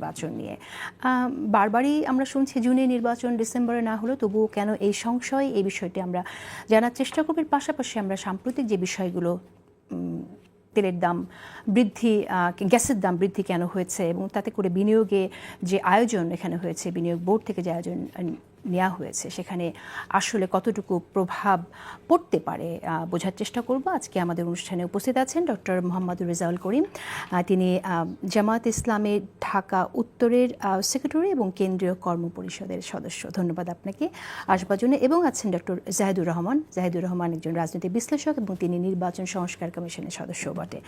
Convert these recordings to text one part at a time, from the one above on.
নির্বাচন নিয়ে বারবারই আমরা শুনছি জুনে নির্বাচন, ডিসেম্বরে না হলেও তবুও কেন এই সংশয়, এই বিষয়টি আমরা জানার চেষ্টা করব। পাশাপাশি আমরা সাম্প্রতিক যে বিষয়গুলো, তেলের দাম বৃদ্ধি, গ্যাসের দাম বৃদ্ধি কেন হয়েছে এবং তাতে করে বিনিয়োগে যে আয়োজন এখানে হয়েছে, বিনিয়োগ বোর্ড থেকে যে আয়োজন নেওয়া হয়েছে সেখানে আসলে কতটুকু প্রভাব পড়তে পারে বোঝার চেষ্টা করব। আজকে আমাদের অনুষ্ঠানে উপস্থিত আছেন ডক্টর মোহাম্মদুর রেজাউল করিম। তিনি জামায়াত ইসলামের ঢাকা উত্তরের সেক্রেটারি এবং কেন্দ্রীয় কর্ম পরিষদের সদস্য। ধন্যবাদ আপনাকে আসবার জন্য। এবং আছেন ডক্টর জাহিদুর রহমান। জাহিদুর রহমান একজন রাজনৈতিক বিশ্লেষক এবং তিনি নির্বাচন সংস্কার কমিশনের সদস্য বটে।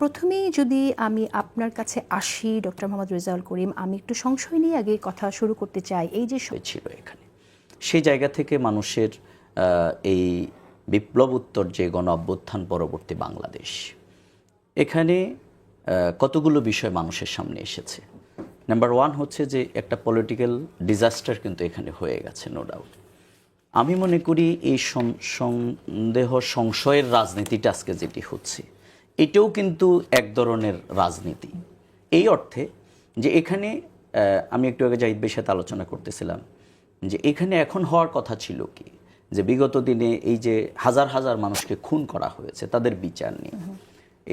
প্রথমেই যদি আমি আপনার কাছে আসি ডক্টর মোহাম্মদ রেজাউল করিম, আমি একটু সংশয় নিয়ে আগে কথা শুরু করতে চাই। এই যে ছিল এখানে, সেই জায়গা থেকে মানুষের এই বিপ্লবোত্তর যে গণ অভ্যুত্থান পরবর্তী বাংলাদেশ, এখানে কতগুলো বিষয় মানুষের সামনে এসেছে। নাম্বার ওয়ান হচ্ছে যে একটা পলিটিক্যাল ডিজাস্টার কিন্তু এখানে হয়ে গেছে, নো ডাউট। আমি মনে করি এই সন্দেহ সংশয়ের রাজনীতিটা আজকে যেটি হচ্ছে, এটাও কিন্তু এক ধরনের রাজনীতি। এই অর্থে যে এখানে আমি একটু আগে জাহিদ ভাইয়ের সাথে আলোচনা করতেছিলাম যে এখানে এখন হওয়ার কথা ছিল কি, যে বিগত দিনে এই যে হাজার হাজার মানুষকে খুন করা হয়েছে তাদের বিচার নিয়ে,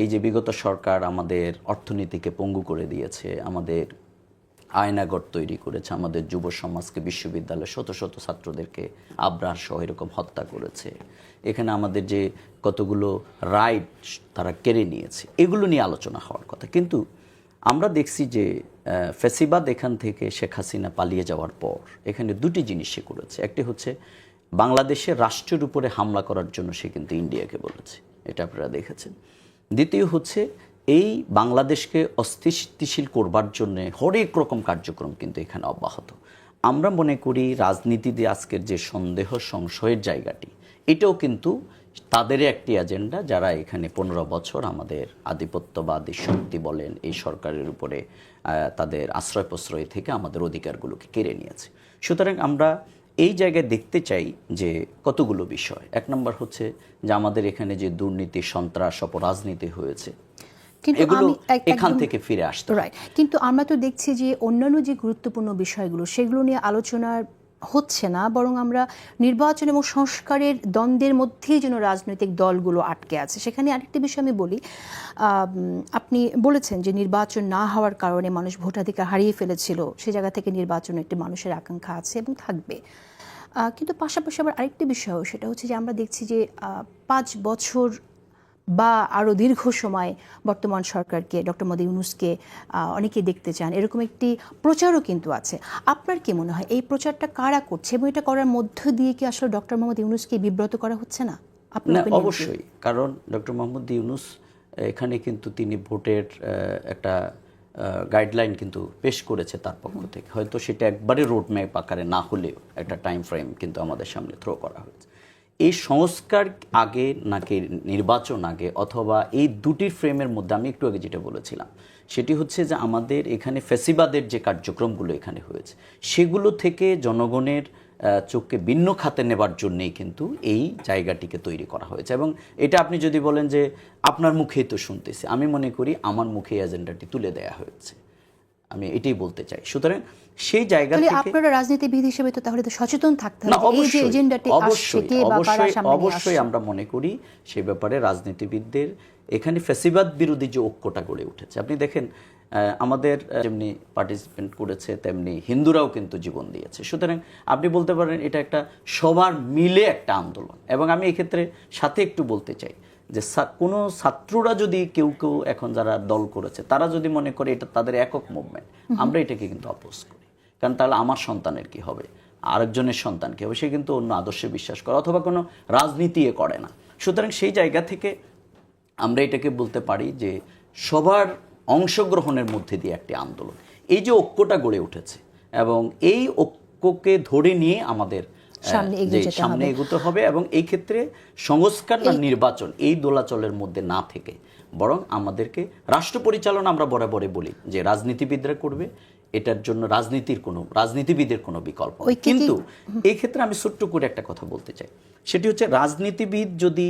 এই যে বিগত সরকার আমাদের অর্থনীতিকে পঙ্গু করে দিয়েছে, আমাদের আয়নাগর তৈরি করেছে, আমাদের যুব সমাজকে, বিশ্ববিদ্যালয়ে শত শত ছাত্রদেরকে আবরার সহ এরকম হত্যা করেছে, এখানে আমাদের যে কতগুলো রাইট তারা কেড়ে নিয়েছে, এগুলো নিয়ে আলোচনা হওয়ার কথা। কিন্তু আমরা দেখছি যে ফ্যাসিবাদ এখান থেকে শেখ হাসিনা পালিয়ে যাওয়ার পর এখানে দুটি জিনিস সে করেছে। একটি হচ্ছে বাংলাদেশের রাষ্ট্রের উপরে হামলা করার জন্য সে কিন্তু ইন্ডিয়াকে বলেছে, এটা আপনারা দেখেছেন। দ্বিতীয় হচ্ছে এই বাংলাদেশকে অস্থিতিশীল করবার জন্য হরেক রকম কার্যক্রম কিন্তু এখানে অব্যাহত। আমরা মনে করি রাজনীতিতে আজকের যে সন্দেহ সংশয়ের জায়গাটি, এটাও কিন্তু তাদেরই একটি এজেন্ডা, যারা এখানে 15 বছর আমাদের আধিপত্যবাদী শক্তি বলেন এই সরকারের উপরে তাদের আশ্রয় প্রশ্রয় থেকে আমাদের অধিকারগুলোকে কেড়ে নিয়েছে। সুতরাং আমরা এই জায়গায় দেখতে চাই যে কতগুলো বিষয়। এক নম্বর হচ্ছে যে আমাদের এখানে যে দুর্নীতি, সন্ত্রাস, অপরাজনীতি হয়েছে, এগুলো এখান থেকে ফিরে আসতে হয়। কিন্তু আমরা তো দেখছি যে অন্যান্য যে গুরুত্বপূর্ণ বিষয়গুলো সেগুলো নিয়ে আলোচনার হচ্ছে না, বরং আমরা নির্বাচন এবং সংস্কারের দ্বন্দ্বের মধ্যেই যেন রাজনৈতিক দলগুলো আটকে আছে। সেখানে আরেকটি বিষয় আমি বলি, আপনি বলেছেন যে নির্বাচন না হওয়ার কারণে মানুষ ভোটাধিকার হারিয়ে ফেলেছিল, সে জায়গা থেকে নির্বাচনে একটি মানুষের আকাঙ্ক্ষা আছে এবং থাকবে। কিন্তু পাশাপাশি আবার আরেকটি বিষয়, সেটা হচ্ছে যে আমরা দেখছি যে 5 বছর বা আরও দীর্ঘ সময় বর্তমান সরকারকে, ডক্টর মোহাম্মদ ইউনূসকে অনেকেই দেখতে চান, এরকম একটি প্রচারও কিন্তু আছে। আপনার কি মনে হয় এই প্রচারটা কারা করছে এবং এটা করার মধ্য দিয়ে কি আসলে ডক্টর মোহাম্মদ ইউনূসকে বিব্রত করা হচ্ছে না? না, অবশ্যই। কারণ ডক্টর মোহাম্মদ ইউনূস এখানে কিন্তু তিনি ভোটের একটা গাইডলাইন কিন্তু পেশ করেছে তার পক্ষ থেকে। হয়তো সেটা একবারে রোডম্যাপ আকারে না হলেও একটা টাইম ফ্রেম কিন্তু আমাদের সামনে থ্রো করা হয়েছে। এই সংস্কার আগে নাকি নির্বাচন আগে, অথবা এই দুটির ফ্রেমের মধ্যে আমি একটু আগে যেটা বলেছিলাম সেটি হচ্ছে যে আমাদের এখানে ফ্যাসিবাদের যে কার্যক্রমগুলো এখানে হয়েছে সেগুলো থেকে জনগণের চোখকে ভিন্ন খাতে নেবার জন্যেই কিন্তু এই জায়গাটিকে তৈরি করা হয়েছে। এবং এটা আপনি যদি বলেন যে আপনার মুখেই তো শুনতেছি, আমি মনে করি আমার মুখে এজেন্ডাটি তুলে দেয়া হয়েছে, আমি এটাই বলতে চাই। সুতরাং সেই জায়গা থেকে আপনারা রাজনীতিবিদ হিসেবে তো তাহলে তো সচেতন থাকতে হবে। অবশ্যই আমরা মনে করি সেই ব্যাপারে রাজনীতিবিদদের এখানে ফ্যাসিবাদ বিরোধী যে ঐক্যটা গড়ে উঠেছে। আপনি দেখেন আমাদের যেমনি পার্টিসিপেন্ট করেছে তেমনি হিন্দুরাও কিন্তু জীবন দিয়েছে। সুতরাং আপনি বলতে পারেন এটা একটা সবার মিলে একটা আন্দোলন। এবং আমি এক্ষেত্রে সাথে একটু বলতে চাই যে কোনো ছাত্ররা যদি কেউ এখন যারা দল করেছে তারা যদি মনে করে এটা তাদের একক মুভমেন্ট, আমরা এটাকে কিন্তু অপোজ করি। কারণ তাহলে আমার সন্তানের কি হবে, আরেকজনের সন্তান কি হবে, সে কিন্তু অন্য আদর্শে বিশ্বাস করে অথবা কোনো রাজনীতি করে না। সুতরাং সেই জায়গা থেকে আমরা এটাকে বলতে পারি যে সবার অংশগ্রহণের মধ্যে দিয়ে একটি আন্দোলন, এই যে ঐক্যটা গড়ে উঠেছে এবং এই ঐক্যকে ধরে নিয়ে আমাদের সামনে এগোতে হবে। এবং এই ক্ষেত্রে সংস্কার না নির্বাচন এই দোলাচলের মধ্যে না থেকে বরং আমাদেরকে রাষ্ট্র পরিচালনা, আমরা বরাবরই বলি যে রাজনীতিবিদরা করবে, এটার জন্য রাজনীতিবিদের কোনো বিকল্প। কিন্তু এই ক্ষেত্রে আমি ছোট্ট করে একটা কথা বলতে চাই, সেটি হচ্ছে রাজনীতিবিদ যদি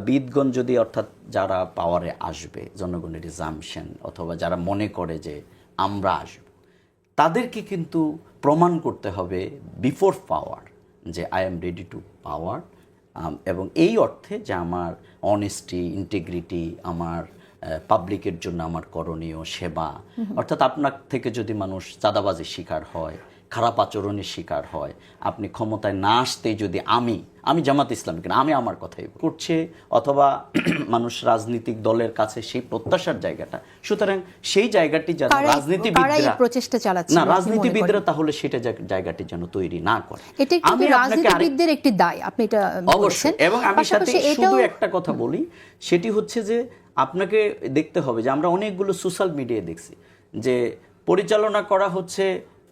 বিদগণ যদি, অর্থাৎ যারা পাওয়ারে আসবে, জনগণের রিজাম্পশন অথবা যারা মনে করে যে আমরা আসব, তাদেরকে কিন্তু প্রমাণ করতে হবে বিফোর পাওয়ার যে আই এম রেডি টু পাওয়ার, এবং এই অর্থে যে আমার অনেস্টি, ইন্টিগ্রিটি, আমার পাবলিকের জন্য আমার করণীয় সেবা, অর্থাৎ আপনার থেকে যদি মানুষ চাঁদাবাজির শিকার হয়, খারাপ আচরণের শিকার হয়, আপনি ক্ষমতায় না আসতেই যদি আমি জামাত ইসলামী কিনা আমি আমার কথাই করছে, অথবা মানুষ রাজনৈতিক দলের কাছে সেই প্রত্যাশার জায়গাটা, সুতরাং সেই জায়গাটি যেন রাজনীতিবিদরা প্রচেষ্টা চালাচ্ছে না, রাজনীতিবিদরা তাহলে সেটা জায়গাটি যেন তৈরি না করে। এটা একটু রাজনীতিবিদদের একটি দায়, আপনি এটা অবশ্যই। এবং আমি সাথে শুধু একটা কথা বলি, সেটি হচ্ছে যে আপনাকে দেখতে হবে যে আমরা অনেকগুলো সোশ্যাল মিডিয়ায় দেখছি যে পরিচালনা করা হচ্ছে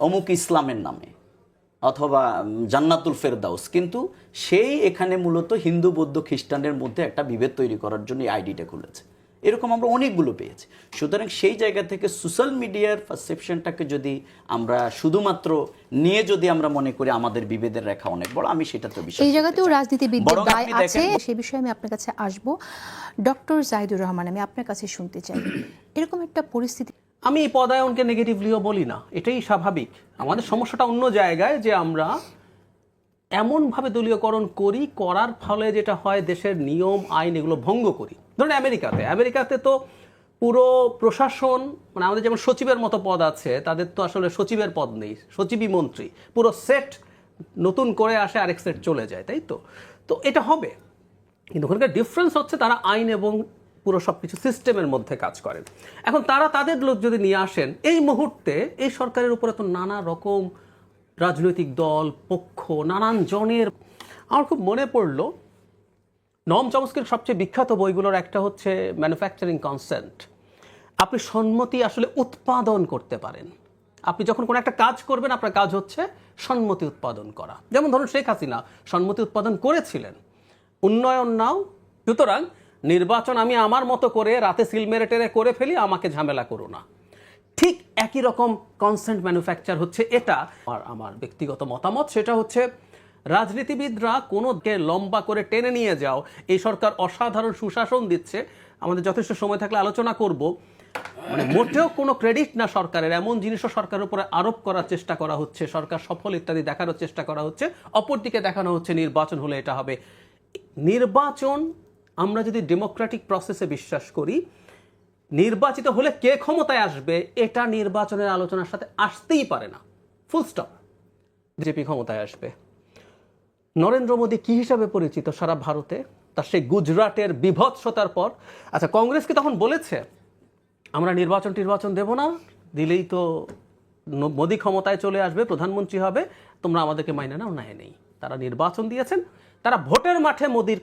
অমুক ইসলামের নামে অথবা জান্নাতুল ফেরদাউস, কিন্তু সেই এখানে মূলত হিন্দু, বৌদ্ধ, খ্রিস্টানদের মধ্যে একটা বিভেদ তৈরি করার জন্য এই আইডিটা খুলেছে। এরকম আমরা অনেকগুলো পেয়েছি। সুতরাং সেই জায়গা থেকে সোশ্যাল মিডিয়ার পারসেপশনটাকে যদি আমরা শুধুমাত্র নিয়ে যদি আমরা মনে করি আমাদের বিভেদের রেখা অনেক বড়, আমি সেটা তো বিশ্বাস, এই জায়গাতেও রাজনীতিবিদদের দায় আছে, সেই বিষয়ে আমি আপনার কাছে আসব। ডক্টর জাহিদুর রহমান, আমি আপনার কাছে শুনতে চাই, এরকম একটা পরিস্থিতি, আমি এই পদায়নকে নেগেটিভলিও বলি না, এটাই স্বাভাবিক। আমাদের সমস্যাটা অন্য জায়গায়, যে আমরা এমনভাবে দলীয়করণ করার ফলে যেটা হয় দেশের নিয়ম আইন এগুলো ভঙ্গ করি। ধরুন আমেরিকাতে তো পুরো প্রশাসন, মানে আমাদের যেমন সচিবের মতো পদ আছে, তাদের তো আসলে সচিবের পদ নেই, সচিবই মন্ত্রী, পুরো সেট নতুন করে আসে, আরেক সেট চলে যায়, তাই তো? তো এটা হবে, কিন্তু ওখানকার ডিফারেন্স হচ্ছে তারা আইন এবং পুরো সবকিছু সিস্টেমের মধ্যে কাজ করেন। এখন তারা তাদের লোক যদি নিয়ে আসেন, এই মুহূর্তে এই সরকারের উপরে তো নানা রকম রাজনৈতিক দল, পক্ষ, নানান জনের, আমার খুব মনে পড়লো নম চমস্কির সবচেয়ে বিখ্যাত বইগুলোর একটা হচ্ছে ম্যানুফ্যাকচারিং কনসেন্ট। আপনি সম্মতি আসলে উৎপাদন করতে পারেন। আপনি যখন কোনো একটা কাজ করবেন, আপনার কাজ হচ্ছে সম্মতি উৎপাদন করা। যেমন ধরুন শেখ হাসিনা সম্মতি উৎপাদন করেছিলেন, উন্নয়ন নাও, সুতরাং নির্বাচন আমি আমার মতো করে রাতে সিল মেরে টেরে করে ফেলি, আমাকে ঝামেলা করো না। ঠিক একই রকম কনসেন্ট ম্যানুফ্যাকচার হচ্ছে এটা। আমার ব্যক্তিগত মতামত সেটা হচ্ছে, রাজনীতিবিদরা কোনোকে লম্বা করে টেনে নিয়ে যাও, এই সরকার অসাধারণ সুশাসন দিচ্ছে, আমাদের যথেষ্ট সময় থাকলে আলোচনা করব, মানে মোটেও কোনো ক্রেডিট না সরকারের, এমন জিনিসও সরকারের উপরে আরোপ করার চেষ্টা করা হচ্ছে, সরকার সফল ইত্যাদি দেখানোর চেষ্টা করা হচ্ছে, অপরদিকে দেখানো হচ্ছে নির্বাচন হলে এটা হবে। নির্বাচন, আমরা যদি ডেমোক্রেটিক প্রসেসে বিশ্বাস করি, নির্বাচিত হলে কে ক্ষমতায় আসবে এটা নির্বাচনের আলোচনার সাথে আসতেই পারে না, ফুল স্টপ। বিজেপি ক্ষমতায় আসবে। নরেন্দ্র মোদী কি হিসাবে পরিচিত সারা ভারতে, তার সেই গুজরাটের বিভৎসতার পর। আচ্ছা, কংগ্রেস কি তখন বলেছে আমরা নির্বাচন দেব না, দিলেই তো মোদী ক্ষমতায় চলে আসবে, প্রধানমন্ত্রী হবে, তোমরা আমাদেরকে মাইনে নাও? নেই। তারা নির্বাচন দিয়েছেন, তারা ভোটের মাঠে মোদীর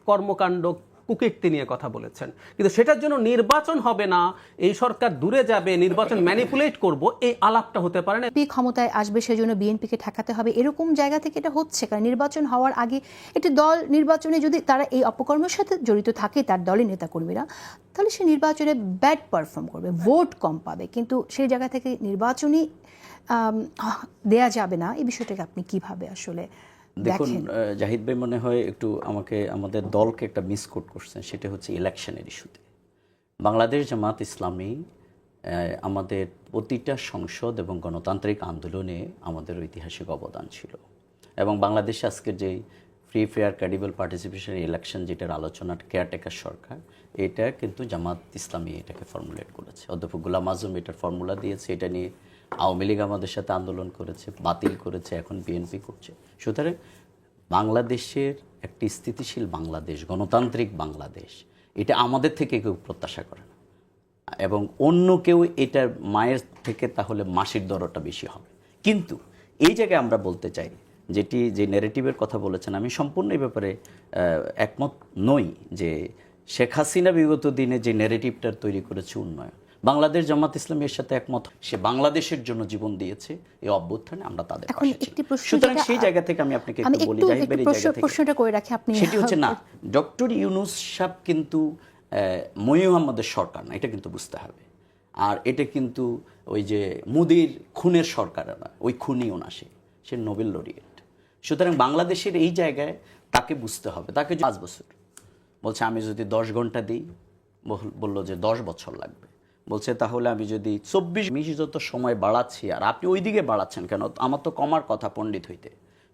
কর্মকাণ্ড, কুকীর্তি নিয়ে কথা বলেছেন, কিন্তু সেটার জন্য নির্বাচন হবে না, এই সরকার দূরে যাবে, নির্বাচন ম্যানিপুলেট করব, এই আলাপটা হতে পারে না। ক্ষমতায় আসবে সেজন্য বিএনপিকে ঠেকাতে হবে, এরকম জায়গা থেকে এটা হচ্ছে। কারণ নির্বাচন হওয়ার আগে একটি দল নির্বাচনে যদি তারা এই অপকর্মের সাথে জড়িত থাকে, তার দলের নেতাকর্মীরা, তাহলে সে নির্বাচনে ব্যাড পারফর্ম করবে, ভোট কম পাবে, কিন্তু সেই জায়গা থেকে নির্বাচনই দেয়া যাবে না। এই বিষয়টাকে আপনি কিভাবে আসলে দেখুন? জাহিদ ভাই মনে হয় একটু আমাদের দলকে একটা মিসকোট করছেন, সেটা হচ্ছে ইলেকশনের ইস্যুতে। বাংলাদেশ জামাত ইসলামী আমাদের প্রতিটা সংসদ এবং গণতান্ত্রিক আন্দোলনে আমাদের ঐতিহাসিক অবদান ছিল, এবং বাংলাদেশে আজকের যে free fair credible participation election, যেটার আলোচনা কেয়ারটেকার সরকার, এটা কিন্তু জামাত ইসলামী এটাকে ফর্মুলেট করেছে। অধ্যাপক গোলাম আজম এটার ফর্মুলা দিয়েছে, এটা নিয়ে আওয়ামী লীগ আমাদের সাথে আন্দোলন করেছে, বাতিল করেছে, এখন বিএনপি করছে। সুতরাং বাংলাদেশের একটি স্থিতিশীল বাংলাদেশ, গণতান্ত্রিক বাংলাদেশ, এটা আমাদের থেকে কেউ প্রত্যাশা করে না, এবং অন্য কেউ এটার মায়ের থেকে তাহলে মাসির দরটা বেশি হবে। কিন্তু এই জায়গায় আমরা বলতে চাই, যে ন্যারেটিভের কথা বলেছেন, আমি সম্পূর্ণ এই ব্যাপারে একমত নই, যে শেখ হাসিনা বিগত দিনে যে ন্যারেটিভটার তৈরি করেছে উন্নয়ন, বাংলাদেশ জামাত ইসলামী এর সাথে একমত। সে বাংলাদেশের জন্য জীবন দিয়েছে, এই অভ্যুত্থানে আমরা তাদের পাশে ছিলাম। সুতরাং সেই জায়গা থেকে আমি আপনাকে একটু বলি, জাহিদের এই জায়গা থেকে প্রশ্নটা করে রাখি, আপনি সেটি হচ্ছে না, ডক্টর ইউনূস সাহেব কিন্তু মোহাম্মদের সরকার না, এটা কিন্তু বুঝতে হবে। আর এটা কিন্তু ওই যে মোদির খুনের সরকার না, ওই খুনিও না, সে নোবেল লরিয়েট। সুতরাং বাংলাদেশের এই জায়গায় তাকে বুঝতে হবে। তাকে 5 বছর বলছে, আমি যদি 10 ঘন্টা দিই, বললো যে 10 বছর লাগবে, বলছে তাহলে আমি যদি 24 যত সময় বাড়াচ্ছি আর আপনি ওই দিকে বাড়াচ্ছেন কেন, আমার তো কমার কথা পণ্ডিত হইতে।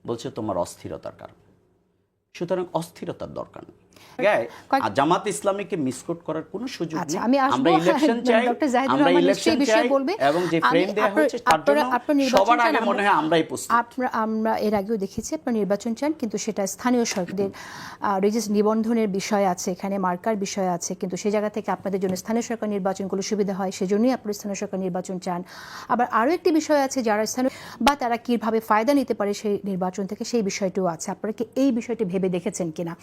বলছে তোমার অস্থিরতার কারণ। সুতরাং অস্থিরতার দরকার নেই। আর জামাত ইসলামীকে মিসকোট করার কোনো সুযোগ নেই। আমরা ইলেকশন চাই, আমরা ইলেকশন চাই এবং যে ফ্রেম দেয়া হচ্ছে তার জন্য সবার আগে মনে হয় আমরাই প্রস্তুত। আমরা এর আগেও দেখেছি আপনারা নির্বাচন চান, কিন্তু সেটা স্থানীয় সরকারদের রেজিস্ট্রেশন নিবন্ধনের বিষয় আছে, এখানে মার্কার বিষয় আছে, কিন্তু সেই জায়গা থেকে আপনাদের জন্য স্থানীয় সরকার নির্বাচনগুলো সুবিধা হয়, সেজন্যই আপনারা স্থানীয় সরকার নির্বাচন চান। আবার আরও একটি বিষয় আছে যারা স্থানীয় বা তারা কীভাবে ফায়দা নিতে পারে সেই নির্বাচন থেকে, সেই বিষয়টিও আছে। আপনারা কি এই বিষয়টি ভেবে দেখেছেন কিনা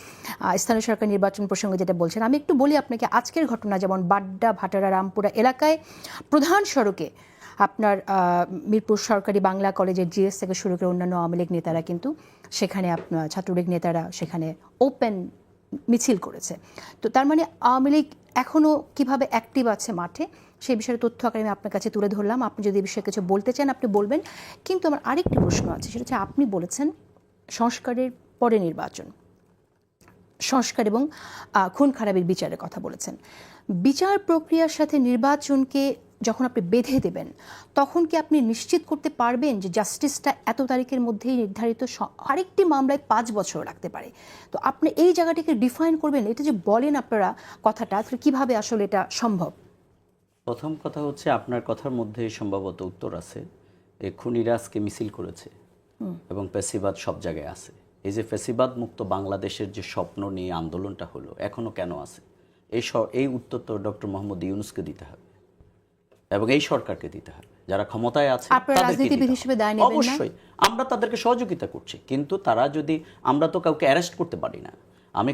স্থানীয় সরকার নির্বাচন প্রসঙ্গে যেটা বলছেন? আমি একটু বলি আপনাকে আজকের ঘটনা, যেমন বাড্ডা, ভাটারা, রামপুরা এলাকায় প্রধান সড়কে আপনার মিরপুর সরকারি বাংলা কলেজের জিএস থেকে শুরু করে অন্যান্য আওয়ামী লীগ নেতারা কিন্তু সেখানে আপনার ছাত্রলীগ নেতারা সেখানে ওপেন মিছিল করেছে। তো তার মানে আওয়ামী লীগ এখনও কীভাবে অ্যাক্টিভ আছে মাঠে, সেই বিষয়ে তথ্য আকারে আমি আপনার কাছে তুলে ধরলাম। আপনি যদি এই বিষয়ে কিছু বলতে চান আপনি বলবেন। কিন্তু আমার আরেকটি প্রশ্ন আছে, সেটা হচ্ছে আপনি বলেছেন সংস্কারের পরে নির্বাচন, সংস্কার এবং খুন খারাপের বিচারের কথা বলেছেন। বিচার প্রক্রিয়ার সাথে নির্বাচনকে যখন আপনি বেঁধে দেবেন, তখন কি আপনি নিশ্চিত করতে পারবেন যে জাস্টিসটা এত তারিখের মধ্যেই নির্ধারিত? আরেকটি মামলায় 5 বছর লাগতে পারে। তো আপনি এই জায়গাটিকে ডিফাইন করবেন, এটা যে বলেন আপনারা কথাটা, কিভাবে আসলে এটা সম্ভব? প্রথম কথা হচ্ছে আপনার কথার মধ্যে সম্ভবত উত্তর আছে। এই খুনিরা আজকে মিছিল করেছে এবং ফ্যাসিবাদ সব জায়গায় আছে। এই যে ফ্যাসিবাদ মুক্ত বাংলাদেশের যে স্বপ্ন নিয়ে আন্দোলনটা হলো, এখনো কেন আছে, এই উত্তর তো ডক্টর মোহাম্মদ ইউনূসকে দিতে হবে এবং এই সরকারকে দিতে হবে, যারা ক্ষমতায় আছে। অবশ্যই আমরা তাদেরকে সহযোগিতা করছি, কিন্তু তারা যদি, আমরা তো কাউকে অ্যারেস্ট করতে পারি না। আমি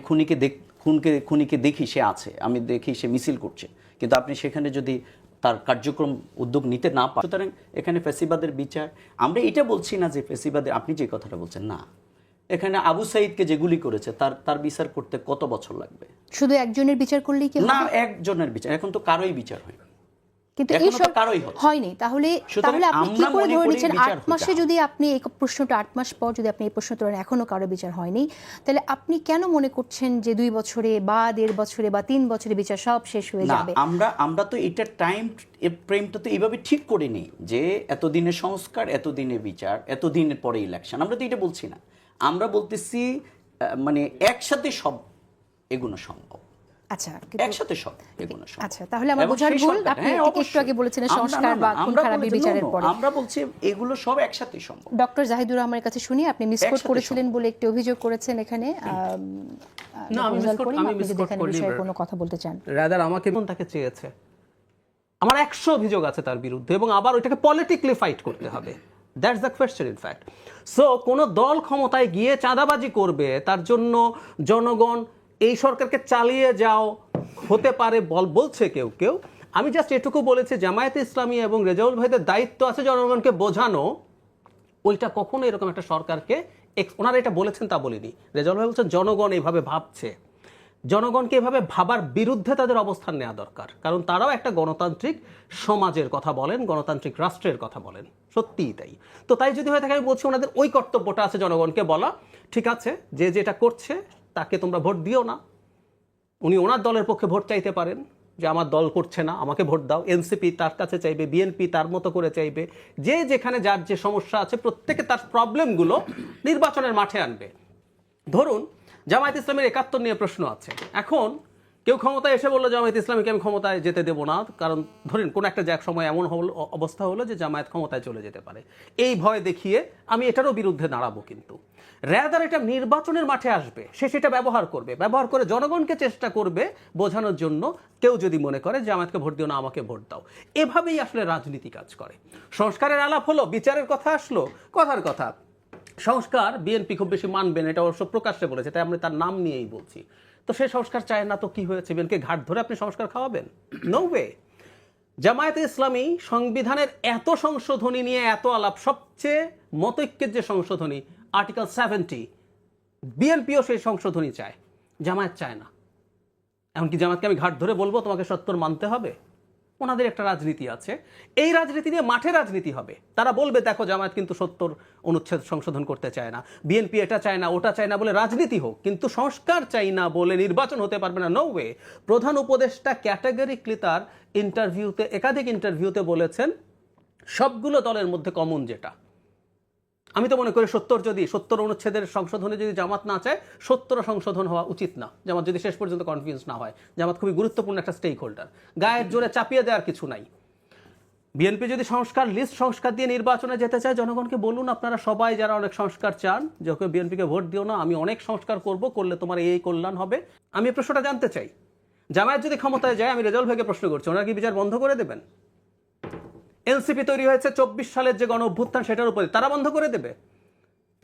খুনিকে দেখি সে আছে, আমি দেখি সে মিছিল করছে, কিন্তু আপনি সেখানে যদি তার কার্যক্রম উদ্যোগ নিতে না পারেন, সুতরাং এখানে ফ্যাসিবাদের বিচার, আমরা এটা বলছি না যে ফ্যাসিবাদের, আপনি যে কথাটা বলছেন না, এখানে আবু সাইদকে যে গুলি করেছে তার বিচার করতে কত বছর লাগবে? শুধু একজনের বিচার করলেই কি না? একজনের বিচার, এখন তো কারোই বিচার হয়নি, কিন্তু এই সব হয়নি। তাহলে আপনি কি করে ধরে নিচ্ছেন 8 মাসে, যদি আপনি এই প্রশ্নটা 8 মাস পর যদি আপনি এই প্রশ্ন তোলেন এখনো কারো বিচার হয়নি, তাহলে আপনি কেন মনে করছেন যে 2 বছরে বা 1.5 বছরে বা 3 বছরে বিচার সব শেষ হয়ে যাবে? আমরা তো এটা টাইম ফ্রেমটা তো এইভাবে ঠিক করিনি যে এতদিনের সংস্কার, এতদিনের বিচার, এতদিনের পরে ইলেকশন। আমরা তো এটা বলছি না, আমরা বলতেছি মানে একসাথে সব এগুলো সম্ভব। আচ্ছা, একসাথে সব এগুলো সম্ভব। আচ্ছা, তাহলে আমার বোঝার ভুল, আপনি একটু আগে বলেছিলেন সংস্কার বা খুন খারাপের বিচারের পরে। আমরা বলছি এগুলো সব একসাথে সম্ভব। ডক্টর জাহিদুর রহমানের কাছে শুনি, আপনি মিসকোট করেছিলেন বলে একটি অভিযোগ করেছেন এখানে। না, আমি মিসকোট করিনি। কোনো কথা বলতে চান? রাদার আমাকে তাকে চেয়েছে, আমার 100 অভিযোগ আছে তার বিরুদ্ধে, এবং আবার ওইটাকে পলিটিক্যালি ফাইট করতে হবে। That's the question in fact. So কোন দল ক্ষমতায় গিয়ে চাঁদাবাজি করবে, তার জন্য জনগণ এই সরকারকে চালিয়ে যাও হতে পারে বলছে কেউ কেউ। আমি জাস্ট এটুকু বলেছি, জামায়াতে ইসলামী এবং রেজাউল ভাইদের দায়িত্ব আছে জনগণকে বোঝানো, ওইটা কখনো এরকম একটা সরকারকে, ওনারা এটা বলেছেন তা বলিনি, রেজাউল ভাই বলছেন জনগণ এইভাবে ভাবছে, জনগণকে এভাবে ভাবার বিরুদ্ধে তাদের অবস্থান নেওয়া দরকার, কারণ তারাও একটা গণতান্ত্রিক সমাজের কথা বলেন, গণতান্ত্রিক রাষ্ট্রের কথা বলেন, সত্যিই তাই। তো তাই যদি হয়ে থাকে, আমি বলছি ওনাদের ওই কর্তব্যটা আছে জনগণকে বলা, ঠিক আছে যে যেটা করছে তাকে তোমরা ভোট দিও না। উনি ওনার দলের পক্ষে ভোট চাইতে পারেন যে আমার দল করছে না, আমাকে ভোট দাও। এনসিপি তার কাছে চাইবে, বিএনপি তার মতো করে চাইবে, যে যেখানে যার যে সমস্যা আছে প্রত্যেকে তার প্রবলেমগুলো নির্বাচনের মাঠে আনবে। ধরুন জামায়াত ইসলামের 71 নিয়ে প্রশ্ন আছে, এখন কেউ ক্ষমতায় এসে বললো জামায়াত ইসলামীকে আমি ক্ষমতায় যেতে দেবো না, কারণ ধরেন কোন একটা সময় এমন অবস্থা হলো যে জামায়াত ক্ষমতায় চলে যেতে পারে, এই ভয় দেখিয়ে আমি এটারও বিরুদ্ধে দাঁড়াবো। কিন্তু র্যাদার এটা নির্বাচনের মাঠে আসবে, সে সেটা ব্যবহার করবে, ব্যবহার করে জনগণকে চেষ্টা করবে বোঝানোর জন্য, কেউ যদি মনে করে জামায়াতকে ভোট দিও না, আমাকে ভোট দাও। এভাবেই আসলে রাজনীতি কাজ করে। সংস্কারের আলাপ হলো, বিচারের কথা আসলো, কথার কথা সংস্কার বিএনপি খুব বেশি মানবেন, এটা অবশ্য প্রকাশ্যে বলেছে, তাই আমি তার নাম নিয়েই বলছি। তো সে সংস্কার চায় না, তো কি হয়েছে? বিএনকে ঘাট ধরে আপনি সংস্কার খাওয়াবেন? No way. জামায়াতে ইসলামী সংবিধানের এত সংশোধনী নিয়ে এত আলাপ, সবচেয়ে মতৈক্যের যে সংশোধনী আর্টিকেল 70, বিএনপিও সেই সংশোধনী চায়, জামায়াত চায় না। এমনকি জামায়াতকে আমি ঘাট ধরে বলবো তোমাকে 70 মানতে হবে, ওনাদের একটা রাজনীতি আছে, এই রাজনীতি নিয়ে মাঠে রাজনীতি হবে। তারা বলবে দেখো জামায়াত কিন্তু 70 অনুচ্ছেদ সংশোধন করতে চায় না, বিএনপি এটা চায় না ওটা চায় না বলে রাজনীতি হোক, কিন্তু সংস্কার চাই না বলে নির্বাচন হতে পারবে না, নো ওয়ে। প্রধান উপদেষ্টা ক্যাটাগরিক্যালি তার ইন্টারভিউতে, একাধিক ইন্টারভিউতে বলেছেন সবগুলো দলের মধ্যে কমন যেটা, আমি তো মনে করি 70 অনুচ্ছেদের সংশোধনে যদি জামাত না চায় 70 সংশোধন হওয়া উচিত না, জামাত যদি শেষ পর্যন্ত কনফিউজ না হয়। জামাত খুবই গুরুত্বপূর্ণ একটা স্টেক হোল্ডার, গায়ের জোরে চাপিয়ে দেওয়ার কিছু নাই। বিএনপি যদি সংস্কার দিয়ে নির্বাচনে যেতে চায়, জনগণকে বলুন আপনারা সবাই যারা অনেক সংস্কার চান, যখন বিএনপিকে ভোট দিও না, আমি অনেক সংস্কার করব, করলে তোমার এই কল্যাণ হবে। আমি এই প্রশ্নটা জানতে চাই, জামায়াত যদি ক্ষমতায় যায়, আমি রেজাউল ভাইকে প্রশ্ন করছি, ওনারা কি বিচার বন্ধ করে দেবেন? এনসিপি তৈরি হয়েছে 24 সালের যে গণ অভ্যুত্থান সেটার উপরে, তারা বন্ধ করে দেবে?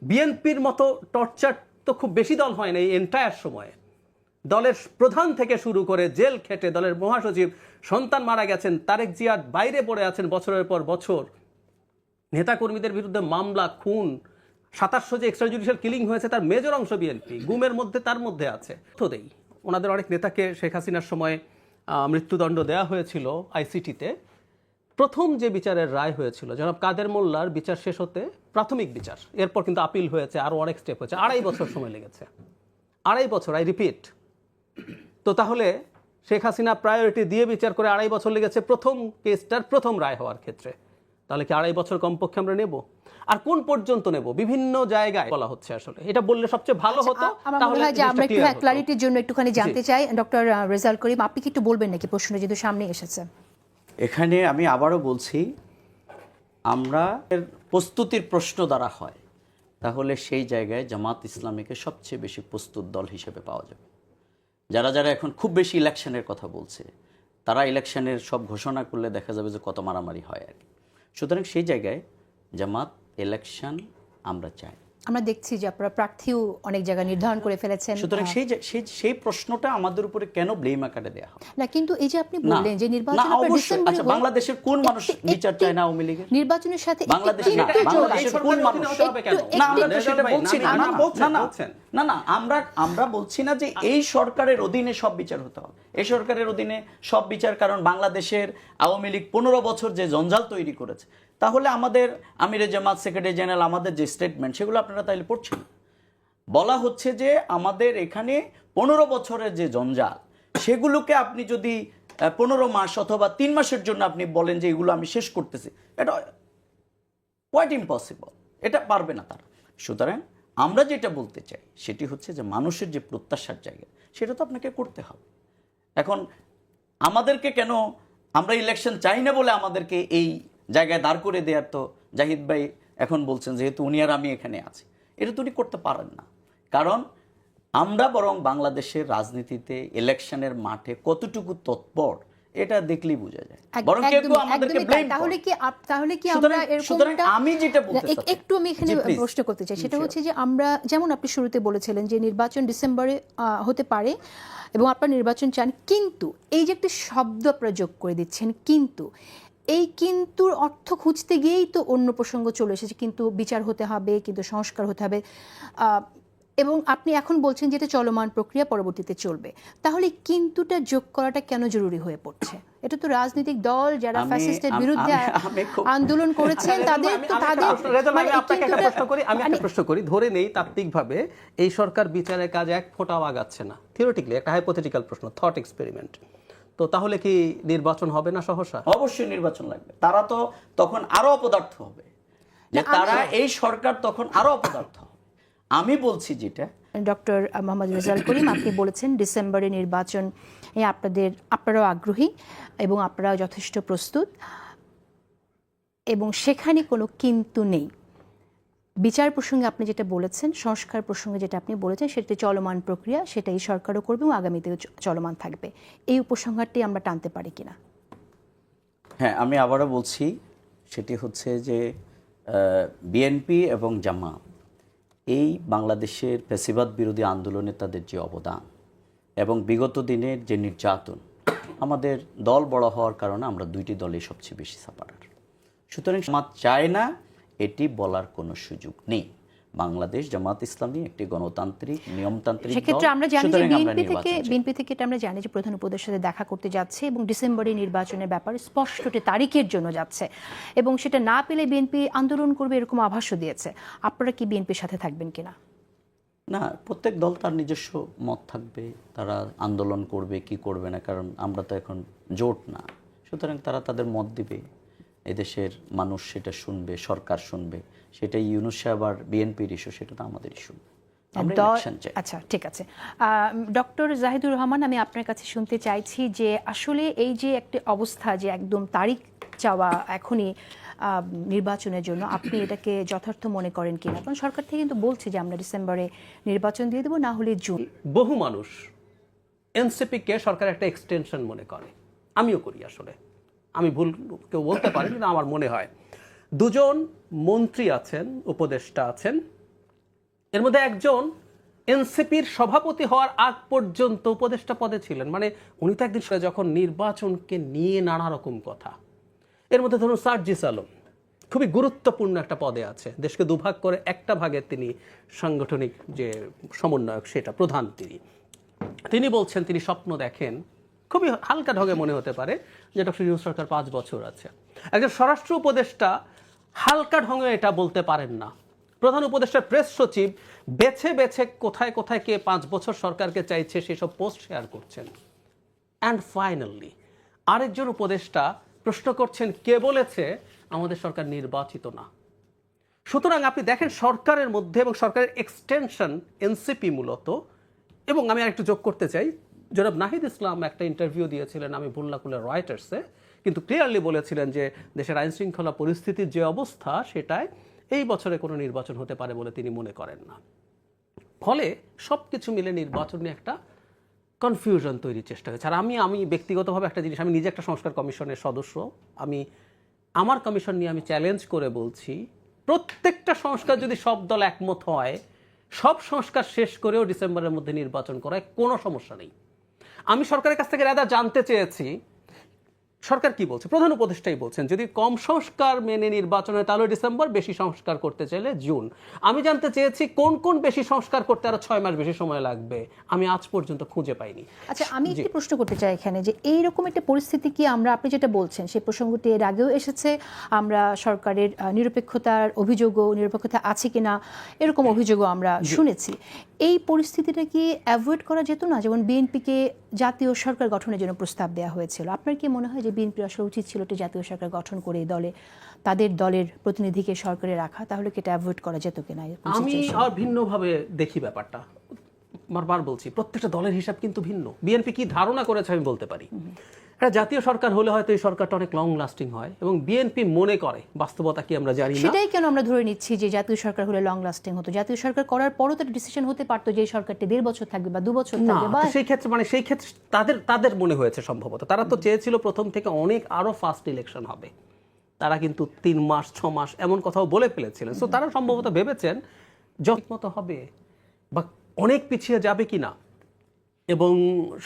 বিএনপির মতো টর্চার তো খুব বেশি দল হয় না এই এন্টায়ার সময়ে। দলের প্রধান থেকে শুরু করে জেল খেটে, দলের মহাসচিব সন্তান মারা গেছেন, তারেক জিয়া বাইরে পড়ে আছেন বছরের পর বছর, নেতাকর্মীদের বিরুদ্ধে মামলা, খুন, 2700 যে এক্সট্রা জুডিশিয়াল কিলিং হয়েছে তার মেজর অংশ বিএনপি, গুমের মধ্যে তার মধ্যে আছে। তো দেই ওনাদের অনেক নেতাকে শেখ হাসিনার সময় মৃত্যুদণ্ড দেওয়া হয়েছিল আইসিটিতে। প্রথম যে বিচারের রায় হয়েছিল জনাব কাদের মোল্লার বিচার শেষ হতে, প্রাথমিক বিচার, এরপর কিন্তু আপিল হয়েছে, আরও অনেক স্টেপ হয়েছে, 2.5 বছর সময় লেগেছে, 2.5 বছর, আই রিপিট। তো তাহলে শেখ হাসিনা প্রায়োরিটি দিয়ে বিচার করে 2.5 বছর লেগেছে প্রথম কেসটার প্রথম রায় হওয়ার ক্ষেত্রে। তাহলে কি 2.5 বছর কমপক্ষে আমরা নেব? আর কোন পর্যন্ত নেব বিভিন্ন জায়গায় বলা হচ্ছে, আসলে এটা বললে সবচেয়ে ভালো হতো। তাহলে আমরা একটু ক্লারিটির জন্য একটুখানি জানতে চাই, ডক্টর রেজাউল করিম, আপনি কি একটু বলবেন নাকি প্রশ্ন যেহেতু সামনে এসেছে? এখানে আমি আবারও বলছি, আমরা প্রস্তুতির প্রশ্ন দ্বারা হয়, তাহলে সেই জায়গায় জামাত ইসলামীকে সবচেয়ে বেশি প্রস্তুত দল হিসেবে পাওয়া যাবে। যারা যারা এখন খুব বেশি ইলেকশনের কথা বলছে, তারা ইলেকশনের সব ঘোষণা করলে দেখা যাবে যে কত মারামারি হয় আর কি। সুতরাং সেই জায়গায় জামাত ইলেকশন আমরা চাই। আমরা দেখছি যে আপনারা প্রার্থীও অনেক জায়গায় নির্ধারণ করে ফেলেছেন। সুতরাং সেই প্রশ্নটা আমাদের উপরে কেন ব্লেম আকারে দেয়া হয় না, কিন্তু এই যে আপনি বললেন যে নির্বাচন আচ্ছা, বাংলাদেশের কোন মানুষ বিচার চায় না আওয়ামী লীগের? নির্বাচনের সাথে বাংলাদেশের কোন মানুষ? না, আমরা তো সেটা বলছি না। না না, আমরা বলছি না যে এই সরকারের অধীনে সব বিচার হতে হবে, এই সরকারের অধীনে সব বিচার, কারণ বাংলাদেশের আওয়ামী লীগ 15 বছর যে জঞ্জাল তৈরি করেছে, তাহলে আমাদের আমিরে জামাত, সেক্রেটারি জেনারেল, আমাদের যে স্টেটমেন্ট সেগুলো আপনারা তাইলে পড়ছেন। বলা হচ্ছে যে আমাদের এখানে 15 বছরের যে জঞ্জাল, সেগুলোকে আপনি যদি 15 মাস অথবা 3 মাসের জন্য আপনি বলেন যে এগুলো আমি শেষ করতেছি, এটা কোয়াইট ইম্পসিবল, এটা পারবে না তারা। সুতরাং আমরা যেটা বলতে চাই সেটি হচ্ছে যে মানুষের যে প্রত্যাশার জায়গা, সেটা তো আপনাকে করতে হবে। এখন আমাদেরকে কেন, আমরা ইলেকশন চাই না বলে আমাদেরকে এই জায়গায় দাঁড় করে দেওয়ার, তো জাহিদ ভাই এখন বলছেন যেহেতু উনি আর আমি এখানে আছি, এটা তো উনি করতে পারেন না। কারণ আমরা বরং বাংলাদেশের রাজনীতিতে ইলেকশনের মাঠে কতটুকু তৎপর এটা দেখলেই বোঝা যায়। বরং কেউ আমাদেরকে ব্লেম করে। তাহলে কি আমরা এরকমটা, আমি যেটা বলতে চাই একটু আমি এখানে প্রশ্ন করতে চাই, সেটা হচ্ছে যে আমরা যেমন আপনি শুরুতে বলেছিলেন যে নির্বাচন ডিসেম্বরে হতে পারে এবং আপনারা নির্বাচন চান, কিন্তু এই যে একটা শব্দ আপনারা যোগ করে দিচ্ছেন, কিন্তু এই কিন্তুর অর্থ খুঁজতে গিয়েই তো অন্য প্রসঙ্গ চলে এসেছে, কিন্তু বিচার হতে হবে, কিন্তু সংস্কার হতে হবে, এবং আপনি এখন বলছেন যে এটা চলমান প্রক্রিয়া, পরবর্তীতে চলবে। তাহলে কিন্তুটা যোগ করাটা কেন জরুরি হয়ে পড়ছে? এটা তো রাজনৈতিক দল যারা ফ্যাসিস্টের বিরুদ্ধে আন্দোলন করেছেন তাদের আমি একটা প্রশ্ন করি, ধরে নেই তাত্ত্বিকভাবে এই সরকার বিচারের কাজ এক ফোঁটাও আগাচ্ছে না, থিওরিটিক্যালি একটা হাইপোথেটিক্যাল প্রশ্ন, থট এক্সপেরিমেন্ট, তো তাহলে কি নির্বাচন হবে না সহসা? অবশ্যই নির্বাচন লাগবে। তারা তো তখন আরো অপদার্থ হবে, যে তারা এই সরকার তখন আরো অপদার্থ হবে। আমি বলছি যেটা, ডক্টর মোহাম্মদ রেজাউল করিম, আপনি বলেছেন ডিসেম্বরে নির্বাচন আপনারাও আগ্রহী এবং আপনারাও যথেষ্ট প্রস্তুত, এবং সেখানে কোনো কিন্তু নেই। বিচার প্রসঙ্গে আপনি যেটা বলেছেন, সংস্কার প্রসঙ্গে যেটা আপনি বলেছেন, সেটা চলমান প্রক্রিয়া, সেটা এই সরকারও করবে এবং আগামীতেও চলমান থাকবে। এই উপসংহারটি আমরা টানতে পারি কিনা? হ্যাঁ, আমি আবারও বলছি, সেটি হচ্ছে যে বিএনপি এবং জামাত এই বাংলাদেশের ফ্যাসিবাদ বিরোধী আন্দোলনে তাদের যে অবদান এবং বিগত দিনের যে নির্যাতন, আমাদের দল বড় হওয়ার কারণে আমরা দুইটি দলেই সবচেয়ে বেশি সাফারার। সুতরাং জামাত চায় না এটি বলার কোনো সুযোগ নেই। বাংলাদেশ জামাত ইসলামী একটি গণতান্ত্রিক নিয়মতান্ত্রিক দল। সেক্ষেত্রে আমরা জানি যে সুতরাং আমরা বিএনপি নির্বাচন থেকে এটা আমরা জানি যে প্রধান উপদেষ্টার সাথে দেখা করতে যাচ্ছে এবং ডিসেম্বরে নির্বাচনের ব্যাপারে স্পষ্ট তারিখের জন্য যাচ্ছে এবং সেটা না পেলে বিএনপি আন্দোলন করবে এরকম আভাসও দিয়েছে। আপনারা কি বিএনপির সাথে থাকবেন কিনা? না, প্রত্যেক দল তার নিজস্ব মত থাকবে, তারা আন্দোলন করবে কি করবে না, কারণ আমরা তো এখন জোট না। সুতরাং তারা তাদের মত দিবে, এদেশের মানুষ সেটা শুনবে, সরকার শুনবে। সেটা ইউনূস সাহেব আর বিএনপির ইস্যু, সেটা তো আমাদের ইস্যু। আমরা ইলেকশন চাই। আচ্ছা, ঠিক আছে। ডক্টর জাহিদুর রহমান, আমি আপনার কাছে শুনতে চাইছি যে আসলে এই যে একটা অবস্থা যে একদম তারিখ চাওয়া এখনই নির্বাচনের জন্য, আপনি এটাকে যথার্থ মনে করেন কিনা? কারণ সরকার থেকে কিন্তু বলছে যে আমরা ডিসেম্বরে নির্বাচন দিয়ে দেবো, না হলে জুন। বহু মানুষ এনসিপিকে সরকার একটা এক্সটেনশন মনে করে, আমিও করি। আসলে আমি ভুল কেউ বলতে পারি, কিন্তু আমার মনে হয় দুজন মন্ত্রী আছেন, উপদেষ্টা আছেন, এর মধ্যে একজন এনসিপির সভাপতি হওয়ার আগ পর্যন্ত উপদেষ্টা পদে ছিলেন। মানে উনি তো একদিন যখন নির্বাচনকে নিয়ে নানা রকম কথা, এর মধ্যে ধরুন সার্জিস আলম খুবই গুরুত্বপূর্ণ একটা পদে আছে, দেশকে দুভাগ করে একটা ভাগে তিনি সাংগঠনিক যে সমন্বয়ক, সেটা প্রধান তিনি বলছেন তিনি স্বপ্ন দেখেন, খুবই হালকা ঢঙে মনে হতে পারে, যে ডক্টর ইউনূস সরকার 5 বছর আছে। একজন স্বরাষ্ট্র উপদেষ্টা হালকা ঢঙে এটা বলতে পারেন না। প্রধান উপদেষ্টার প্রেস সচিব বেছে বেছে কোথায় কোথায় কে 5 বছর সরকারকে চাইছে সেসব পোস্ট শেয়ার করছেন। অ্যান্ড ফাইনালি আরেকজন উপদেষ্টা প্রশ্ন করছেন, কে বলেছে আমাদের সরকার নির্বাচিত না? সুতরাং আপনি দেখেন সরকারের মধ্যে এবং সরকারের এক্সটেনশন এনসিপি মূলত। এবং আমি আরেকটু যোগ করতে চাই, জনাব নাহিদ ইসলাম একটা ইন্টারভিউ দিয়েছিলেন, আমি ভুল না করলে রয়টার্সে, কিন্তু ক্লিয়ারলি বলেছিলেন যে দেশের আইন শৃঙ্খলা পরিস্থিতির যে অবস্থা, সেটায় এই বছরে কোনো নির্বাচন হতে পারে বলে তিনি মনে করেন না। ফলে সব কিছু মিলে নির্বাচন নিয়ে একটা কনফিউশন তৈরির চেষ্টা হয়েছে। আর আমি ব্যক্তিগতভাবে একটা জিনিস, আমি নিজে একটা সংস্কার কমিশনের সদস্য, আমার কমিশন নিয়ে আমি চ্যালেঞ্জ করে বলছি, প্রত্যেকটা সংস্কার যদি সব দল একমত হয়, সব সংস্কার শেষ করেও ডিসেম্বরের মধ্যে নির্বাচন করায় কোনো সমস্যা নেই। আমি সরকারের কাছ থেকে রাদা জানতে চেয়েছি সরকার কি বলছে। প্রধান উপদেষ্টাই বলছেন যদি কম সংস্কার মেনে নির্বাচন হয় তাহলে ডিসেম্বর, বেশি সংস্কার করতে চাইলে জুন। আমি জানতে চেয়েছি কোন কোন বেশি সংস্কার করতে আরো 6 মাস বেশি সময় লাগবে, আমি আজ পর্যন্ত খুঁজে পাইনি। আচ্ছা, আমি একটি প্রশ্ন করতে চাই এখানে, যে এইরকম একটা পরিস্থিতি কি আমরা, আপনি যেটা বলছেন সেই প্রসঙ্গটি এর আগেও এসেছে, আমরা সরকারের নিরপেক্ষতার অভিযোগও, নিরপেক্ষতা আছে কিনা এরকম অভিযোগও আমরা শুনেছি। এই পরিস্থিতিটা কি অ্যাভয়েড করা যেত না? যেমন বিএনপিকে জাতীয় সরকার গঠনের জন্য প্রস্তাব দেওয়া হয়েছিল। আপনার কি মনে হয় যে বিএনপি আসলে উচিত ছিল একটি জাতীয় সরকার গঠন করে তাদের দলের প্রতিনিধিকে সরকারে রাখা? তাহলে কি এটা অ্যাভয়েড করা যেত কিনা? আমি আর ভিন্নভাবে দেখি ব্যাপারটা। বারবার বলছি, প্রত্যেকটা দলের হিসাব কিন্তু ভিন্ন। বিএনপি কি ধারণা করেছে আমি বলতে পারি। একটা জাতীয় সরকার হলে হয়তো এই সরকারটা অনেক লং লাস্টিং হয়, এবং বিএনপি মনে করে, বাস্তবতা কি আমরা জানি না। সেটাই কেন আমরা ধরে নিচ্ছি যে জাতীয় সরকার হলে লং লাস্টিং হতো? জাতীয় সরকার করার পরও তো ডিসিশন হতে পারতো যে এই সরকারটি 1.5 বছর থাকবে বা 2 বছর থাকবে। বা সেই ক্ষেত্রে তাদের মনে হয়েছে সম্ভবত, তারা তো চেয়েছিল প্রথম থেকে অনেক আরো ফাস্ট ইলেকশন হবে। তারা কিন্তু 3 মাস 6 মাস এমন কথাও বলে ফেলেছিলেন। সো তারা সম্ভবত ভেবেছেন যত মতো হবে বা অনেক পিছিয়ে যাবে কিনা, এবং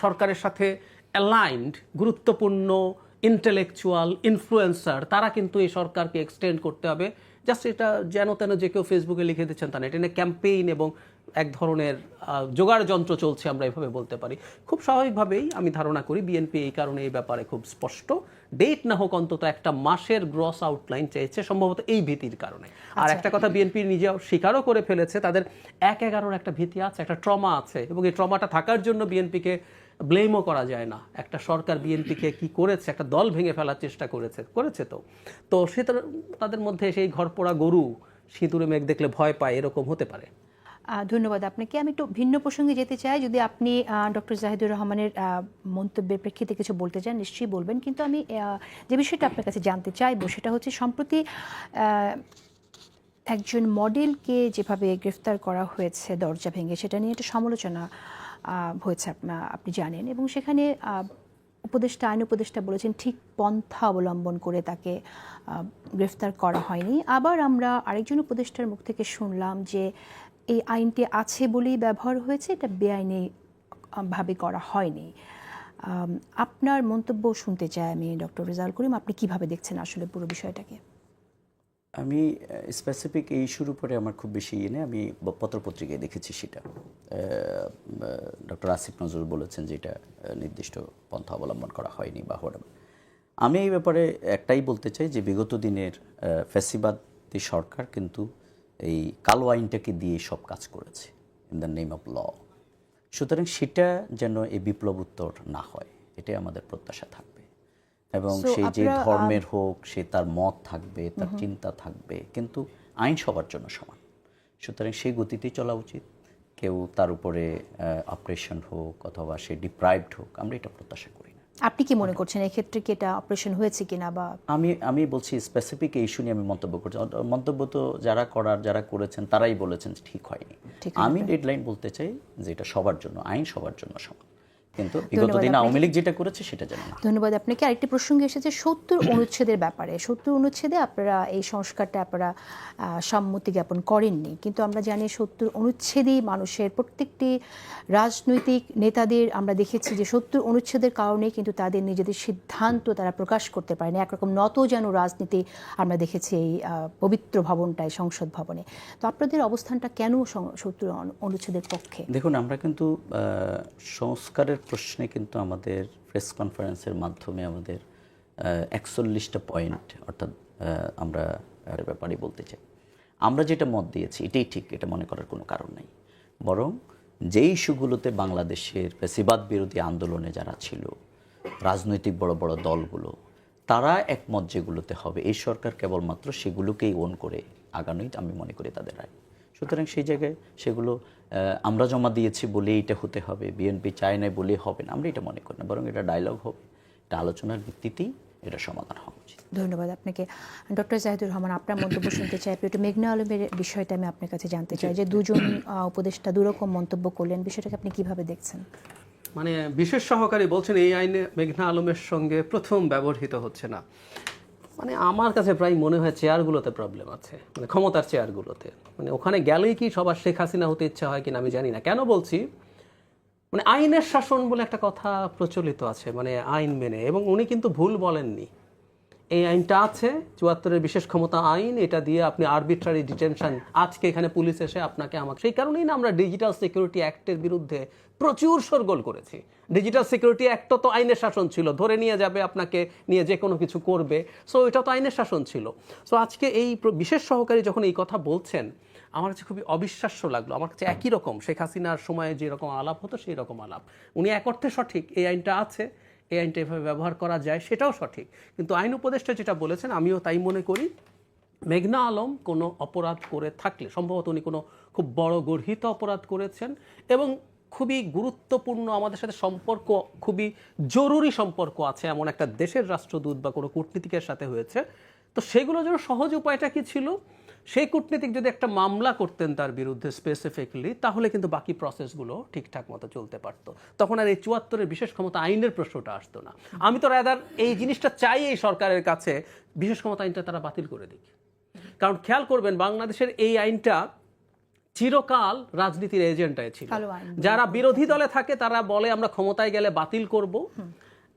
সরকারের সাথে অ্যালাইন্ড গুরুত্বপূর্ণ ইন্টেলেকচুয়াল ইনফ্লুয়েন্সার তারা কিন্তু এই সরকারকে এক্সটেন্ড করতে হবে। জাস্ট এটা যেন তেন যে কেউ ফেসবুকে লিখে দিচ্ছেন তা না, এটা নিয়ে ক্যাম্পেইন এবং এক ধরনের জোগাড় যন্ত্র চলছে, আমরা এভাবে বলতে পারি। খুব স্বাভাবিকভাবেই আমি ধারণা করি বিএনপি এই কারণে এই ব্যাপারে খুব স্পষ্ট, ডেট না হোক অন্তত একটা মাসের গ্রস আউটলাইন চেয়েছে, সম্ভবত এই ভীতির কারণে। আর একটা কথা বিএনপি নিজেও স্বীকারও করে ফেলেছে, তাদের 1/11 একটা ভীতি আছে, একটা ট্রমা আছে, এবং এই ট্রমাটা থাকার জন্য বিএনপিকে ব্লেমও করা যায় না। একটা সরকার বিএনপিকে কি করেছে, একটা দল ভেঙে ফেলার চেষ্টা করেছে তো সে তাদের মধ্যে সেই ঘরপোড়া গরু সিঁদুরে মেঘ দেখলে ভয় পায়, এরকম হতে পারে। ধন্যবাদ আপনাকে। আমি একটু ভিন্ন প্রসঙ্গে যেতে চাই। যদি আপনি ডক্টর জাহিদুর রহমানের মন্তব্যের প্রেক্ষিতে কিছু বলতে চান নিশ্চয়ই বলবেন, কিন্তু আমি যে বিষয়টা আপনার কাছে জানতে চাইবো সেটা হচ্ছে সম্প্রতি একজন মডেলকে যেভাবে গ্রেফতার করা হয়েছে দরজা ভেঙে, সেটা নিয়ে একটা সমালোচনা হয়েছে, আপনি জানেন, এবং সেখানে আইন উপদেষ্টা বলেছেন ঠিক পন্থা অবলম্বন করে তাকে গ্রেফতার করা হয়নি। আবার আমরা আরেকজন উপদেষ্টার মুখ থেকে শুনলাম যে এই আইনটি আছে বলেই ব্যবহার হয়েছে, এটা বেআইনি ভাবে করা হয়নি। আপনার মন্তব্য শুনতে চাই আমি, ডক্টর রেজাউল করিম, আপনি কিভাবে দেখছেন আসলে পুরো বিষয়টাকে? আমি স্পেসিফিক এই ইস্যুর উপরে আমার খুব বেশি ইয়ে নেই। আমি পত্রপত্রিকায় দেখেছি সেটা। ডক্টর আসিফ নজরুল বলেছেন যে এটা নির্দিষ্ট পন্থা অবলম্বন করা হয়নি বা হোয়াটএভার। আমি এই ব্যাপারে একটাই বলতে চাই যে বিগত দিনের ফ্যাসিবাদী সরকার কিন্তু এই কালো আইনটাকে দিয়ে সব কাজ করেছে in the name of law. সুতরাং সেটা যেন এই বিপ্লব উত্তর না হয়, এটাই আমাদের প্রত্যাশা থাকবে। এবং So, সেই যে আপনারা, ধর্মের হোক, সে তার মত থাকবে, তার চিন্তা থাকবে, কিন্তু আইন সবার জন্য সমান। সুতরাং সেই গতিতেই চলা উচিত। কেউ তার উপরে অপারেশন হোক অথবা সে ডিপ্রাইভড হোক, আমরা এটা প্রত্যাশা করি না। আপনি কি মনে করছেন এক্ষেত্রে কি এটা অপারেশন হয়েছে কিনা বা আমি বলছি স্পেসিফিক এই ইস্যু নিয়ে আমি মন্তব্য করছি। মন্তব্য তো যারা করেছেন তারাই বলেছেন ঠিক হয়নি। ঠিক আমি ডেডলাইন বলতে চাই যে এটা সবার জন্য, আইন সবার জন্য সমান, কিন্তু বিগত ধন্যবাদ দিনে আপনাকে। আওয়ামী লীগ যেটা করেছে সেটা যেন না। ধন্যবাদ আপনাকে। আরেকটি প্রসঙ্গ এসেছে ৭০ অনুচ্ছেদের ব্যাপারে। ৭০ অনুচ্ছেদে আপনারা এই সংস্কারটা আপনারা সম্মতি জ্ঞাপন করেননি, কিন্তু আমরা জানি ৭০ অনুচ্ছেদেই মানুষের প্রত্যেকটি রাজনৈতিক নেতাদের আমরা দেখেছি যে ৭০ অনুচ্ছেদের কারণে কিন্তু তাদের নিজেদের সিদ্ধান্ত তারা প্রকাশ করতে পারেনি। একরকম নত যেন রাজনীতি আমরা দেখেছি এই পবিত্র ভবনটায়, সংসদ ভবনে। তো আপনাদের অবস্থানটা কেন ৭০ অনুচ্ছেদের পক্ষে? দেখুন, আমরা কিন্তু সংস্কারের প্রশ্নে কিন্তু আমাদের প্রেস কনফারেন্সের মাধ্যমে আমাদের ৪১টা পয়েন্ট, অর্থাৎ আমরা এর ব্যাপারে বলতে চাই। আমরা যেটা মত দিয়েছি এটাই ঠিক, এটা মনে করার কোনো কারণ নেই। বরং যেই ইস্যুগুলোতে বাংলাদেশের ফ্যাসিবাদ বিরোধী আন্দোলনে যারা ছিল, রাজনৈতিক বড় বড় দলগুলো, তারা একমত যেগুলোতে হবে, এই সরকার কেবলমাত্র সেগুলোকেই ওন করে আগানোই আমি মনে করি তাদের রায়। সুতরাং সেই জায়গায় সেগুলো আমরা জমা দিয়েছি বলে এটা হতে হবে, বিএনপি চায় না বলে হবে না, আমরা এটা মনে করি না। বরং এটা ডায়লগ হবে, এটা আলোচনার ভিত্তিতেই এটা সমাধান হওয়া উচিত। ধন্যবাদ আপনাকে। ডক্টর জাহিদুর রহমান, আপনার মন্তব্য শুনতে চাই। একটু মেঘনা আলমের বিষয়টা আমি আপনার কাছে জানতে চাই যে দুজন উপদেষ্টা দুরকম মন্তব্য করলেন, বিষয়টাকে আপনি কিভাবে দেখছেন? মানে বিশেষ সহকারী বলছেন এই আইনে মেঘনা আলমের সঙ্গে প্রথম ব্যবহৃত হচ্ছে না। মানে আমার কাছে প্রায় মনে হয় চেয়ারগুলোতে প্রবলেম আছে, মানে ক্ষমতার চেয়ারগুলোতে। মানে ওখানে গেলেই কি সবার শেখ হাসিনা হতে ইচ্ছা হয় কিনা আমি জানি না। কেন বলছি, মানে আইনের শাসন বলে একটা কথা প্রচলিত আছে, মানে আইন মেনে, এবং উনি কিন্তু ভুল বলেননি। এই আইনটা আছে ৭৪-এর বিশেষ ক্ষমতা আইন, এটা দিয়ে আপনি আরবিট্রারি ডিটেনশন, আজকে এখানে পুলিশ এসে আপনাকে আমাকে, সেই কারণেই না আমরা ডিজিটাল সিকিউরিটি অ্যাক্টের বিরুদ্ধে প্রচুর শোরগোল করেছি। ডিজিটাল সিকিউরিটি অ্যাক্টও তো আইনের শাসন ছিল, ধরে নিয়ে যাবে আপনাকে, নিয়ে যে কোনো কিছু করবে, সো এটা তো আইনের শাসন ছিল। সো আজকে এই বিশেষ সহকারী যখন এই কথা বলছেন, আমার কাছে খুবই অবিশ্বাস্য লাগলো। আমার কাছে একই রকম শেখ হাসিনার সময়ে যেরকম আলাপ হতো সেই রকম আলাপ। উনি এক অর্থে সঠিক, এই আইনটা আছে, এই আইনটা এভাবে ব্যবহার করা যায়, সেটাও সঠিক। কিন্তু আইন উপদেষ্টা যেটা বলেছেন আমিও তাই মনে করি। মেঘনা আলম কোনো অপরাধ করে থাকলে, সম্ভবত উনি কোনো খুব বড় গর্হিত অপরাধ করেছেন এবং খুবই গুরুত্বপূর্ণ, আমাদের সাথে সম্পর্ক খুবই জরুরি সম্পর্ক আছে এমন একটা দেশের রাষ্ট্রদূত বা কোনো কূটনীতিকের সাথে হয়েছে। তো সেগুলোর জন্য সহজ উপায়টা কি ছিল? সেই কূটনীতিক যদি একটা মামলা করতেন তার বিরুদ্ধে স্পেসিফিকলি, তাহলে কিন্তু বাকি প্রসেসগুলো ঠিকঠাক মতো চলতে পারতো। তখন আর এই ৭৪-এর বিশেষ ক্ষমতা আইনের প্রশ্নটা আসতো না। আমি তো রাদার এই জিনিসটা চাই এই সরকারের কাছে, বিশেষ ক্ষমতা আইনটা তারা বাতিল করে দিক। কারণ খেয়াল করবেন, বাংলাদেশের এই আইনটা চিরকাল রাজনীতির এজেন্ডায় ছিল। যারা বিরোধী দলে থাকে তারা বলে আমরা ক্ষমতায় গেলে বাতিল করব,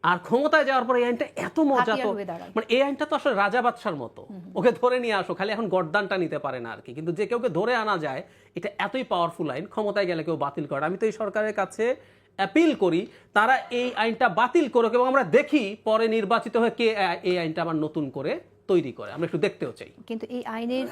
আর ক্ষমতায় যাওয়ার পরে এই আইনটা এত মজা, তো মানে এই আইনটা তো আসলে রাজা বাদশার মতো, ওকে ধরে নিয়ে আসো, খালি এখন গর্দানটা নিতে পারে না আর কি। কিন্তু যে কেউকে ধরে আনা যায়, এটা এতই পাওয়ারফুল আইন, ক্ষমতায় গেলে কেউ বাতিল করে। আমি তো এই সরকারের কাছে অ্যাপিল করি তারা এই আইনটা বাতিল করুক, এবং আমরা দেখি পরে নির্বাচিত হয়ে কে এই আইনটা আবার নতুন করে তৈরি করে, আমরা একটু দেখতেও চাই। কিন্তু এই আইনের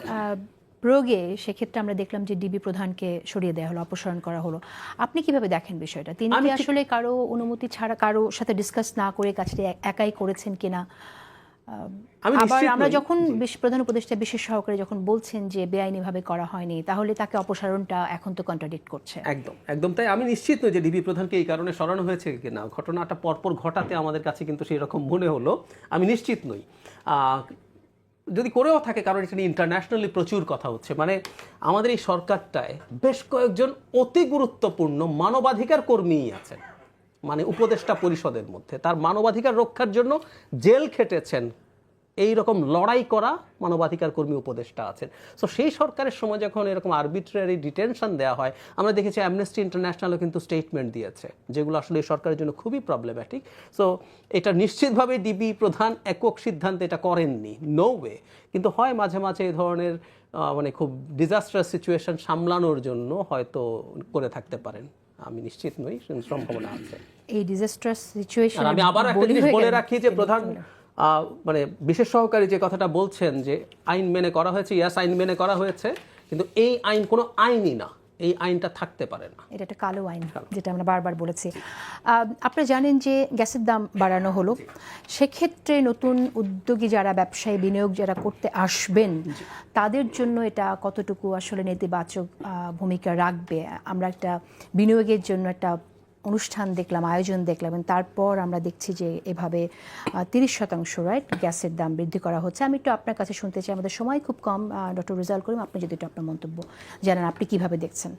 প্রয়োগে সেক্ষেত্রে আমরা দেখলাম যে ডিবি প্রধানকে সরিয়ে দেওয়া হলো, অপসারণ করা হলো। আপনি কিভাবে দেখেন বিষয়টা? তিনি কি আসলে কারো অনুমতি ছাড়া, কারো সাথে ডিসকাস না করে কাজটি একাই করেছেন কিনা? আবার আমরা যখন প্রধান উপদেষ্টা বিশেষ সহকারে যখন বলছেন যে বেআইনিভাবে করা হয়নি, তাহলে তাকে অপসারণটা এখন তো কন্ট্রাডিক্ট করছে। একদম একদম তাই। আমি নিশ্চিত নই যে ডিবি প্রধানকে এই কারণে সরানো হয়েছে কিনা। ঘটনাটা পরপর ঘটাতে আমাদের কাছে কিন্তু সেই রকম মনে হলো, আমি নিশ্চিত নই। যদি করেও থাকে, কারণ এটা নিয়ে ইন্টারন্যাশনালি প্রচুর কথা হচ্ছে। মানে আমাদের এই সরকারটায় বেশ কয়েকজন অতি গুরুত্বপূর্ণ মানবাধিকার কর্মীই আছেন, মানে উপদেষ্টা পরিষদের মধ্যে। তার মানবাধিকার রক্ষার জন্য জেল খেটেছেন এই রকম লড়াই করা মানবাধিকার কর্মী উপদেষ্টা আছেন। সো সেই সরকারের সময় যখন এরকম আরবিট্রারি ডিটেনশন দেওয়া হয়, আমরা দেখেছি অ্যামনেস্টি ইন্টারন্যাশনালও কিন্তু স্টেটমেন্ট দিয়েছে, যেগুলো আসলে এই সরকারের জন্য খুবই প্রবলেম্যাটিক। সো এটা নিশ্চিতভাবে ডিবি প্রধান একক সিদ্ধান্তে এটা করেননি, নো ওয়ে। কিন্তু হয় মাঝে মাঝে এই ধরনের মানে খুব ডিজাস্টার সিচুয়েশন সামলানোর জন্য হয়তো করে থাকতে পারেন, আমি নিশ্চিত নই, সম্ভাবনা আছে। এই ডিজাস্টার সিচুয়েশন আর আমি আবার একটা জিনিস বলে রাখি যে প্রধান মানে বিশেষ সহকারী যে কথাটা বলছেন যে আইন মেনে করা হয়েছে, ইয়াস আইন মেনে করা হয়েছে, কিন্তু এই আইন কোনো আইনই না, এই আইনটা থাকতে পারে না, এটা একটা কালো আইন, যেটা আমরা বারবার বলেছি। আপনারা জানেন যে গ্যাসের দাম বাড়ানো হলো, সেক্ষেত্রে নতুন উদ্যোগী যারা ব্যবসায়ী বিনিয়োগ যারা করতে আসবেন তাদের জন্য এটা কতটুকু আসলে নেতিবাচক ভূমিকা রাখবে? আমরা একটা বিনিয়োগের জন্য একটা অনুষ্ঠান দেখলাম, আয়োজন দেখলাম, এবং তারপর আমরা দেখছি যে এভাবে 30% রাইট গ্যাসের দাম বৃদ্ধি করা হচ্ছে। আমি একটু আপনার কাছে শুনতে চাই, আমাদের সময় খুব কম, ডক্টর রেজাউল করিম, আপনি যদি একটু আপনার মন্তব্য জানান, আপনি কিভাবে দেখছেন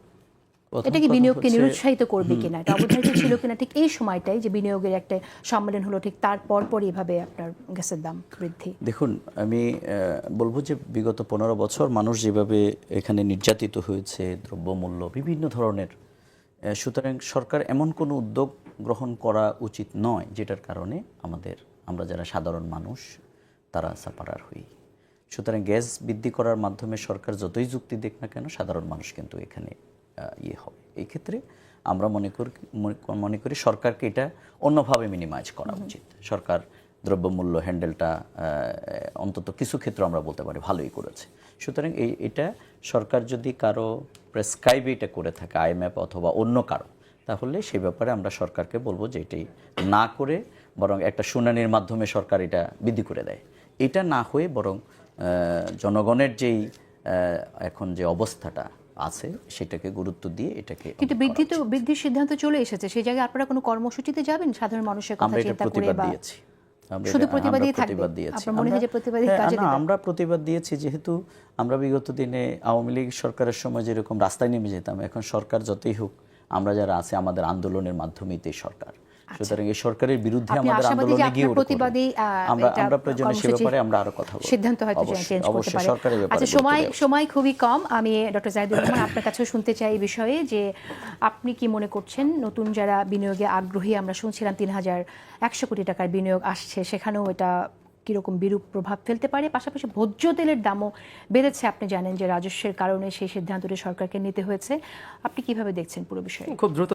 এটা কি বিনিয়োগকে নিরুৎসাহিত করবে কিনা, এটা অবধারিত ছিল কিনা ঠিক এই সময়টাই যে বিনিয়োগের একটা সম্মেলন হলো ঠিক তার পরপরই এভাবে আপনার গ্যাসের দাম বৃদ্ধি? দেখুন, আমি বলবো যে বিগত 15 বছর মানুষ যেভাবে এখানে নির্যাতিত হয়েছে, দ্রব্যমূল্য বিভিন্ন ধরনের, সুতরাং সরকার এমন কোনো উদ্যোগ গ্রহণ করা উচিত নয় যেটার কারণে আমরা যারা সাধারণ মানুষ তারা সাফারার হই। সুতরাং গ্যাস বৃদ্ধি করার মাধ্যমে সরকার যতই যুক্তি দেখ না কেন, সাধারণ মানুষ কিন্তু এখানে হবে। এই ক্ষেত্রে আমরা মনে করি সরকারকে এটা অন্যভাবে মিনিমাইজ করা উচিত। সরকার দ্রব্যমূল্য হ্যান্ডেলটা অন্তত কিছু ক্ষেত্রে আমরা বলতে পারি ভালোই করেছে। সুতরাং এটা সরকার যদি কারো প্রেসক্রাইবে এটা করে থাকে, আইএমএফ অথবা অন্য কারো, তাহলে সেই ব্যাপারে আমরা সরকারকে বলবো যে এটি না করে বরং একটা শুনানির মাধ্যমে সরকার এটা বৃদ্ধি করে দেয়। এটা না হয়ে বরং জনগণের যেই এখন যে অবস্থাটা আছে সেটাকে গুরুত্ব দিয়ে এটাকে, কিন্তু বৃদ্ধির সিদ্ধান্ত চলে এসেছে, সেই জায়গায় আপনারা কোনো কর্মসূচিতে যাবেন সাধারণ মানুষের কথা চিন্তা করে? বা শুধু প্রতিবাদই থাকবে? আপনার মনে হয় যে প্রতিবাদী কাজে দিবেন? আমরা প্রতিবাদ দিয়েছি, যেহেতু আমরা বিগত দিনে আওয়ামী লীগ সরকারের সময় যেরকম রাস্তায় নেমে যেতাম, এখন সরকার যতই হোক আমরা যারা আছে আমাদের আন্দোলনের মাধ্যমেই তো সরকার। সুতরাং এই সরকারের বিরুদ্ধে আমাদের আন্দোলনে গিয়ে আমরা প্রয়োজনে সে ব্যাপারে আমরা আরো কথা বলব, সিদ্ধান্ত হয়তো চেঞ্জ করতে পারে। সরকারের ব্যাপারে। আচ্ছা, সময় খুবই কম, আমি ডক্টর জাহিদুর রহমান আপনার কাছেও শুনতে চাই এই বিষয়ে যে আপনি কি মনে করছেন নতুন যারা বিনিয়োগে আগ্রহী, আমরা শুনছিলাম 3100 কোটি টাকার বিনিয়োগ আসছে, সেখানেও এটা কীরকম বিরূপ প্রভাব ফেলতে পারে? পাশাপাশি ভোজ্য তেলের দামও বেড়েছে, আপনি জানেন যে রাজস্বের কারণে সেই সিদ্ধান্তটি সরকারকে নিতে হয়েছে। আপনি কিভাবে দেখছেন পুরো বিষয়ে? খুব দ্রুত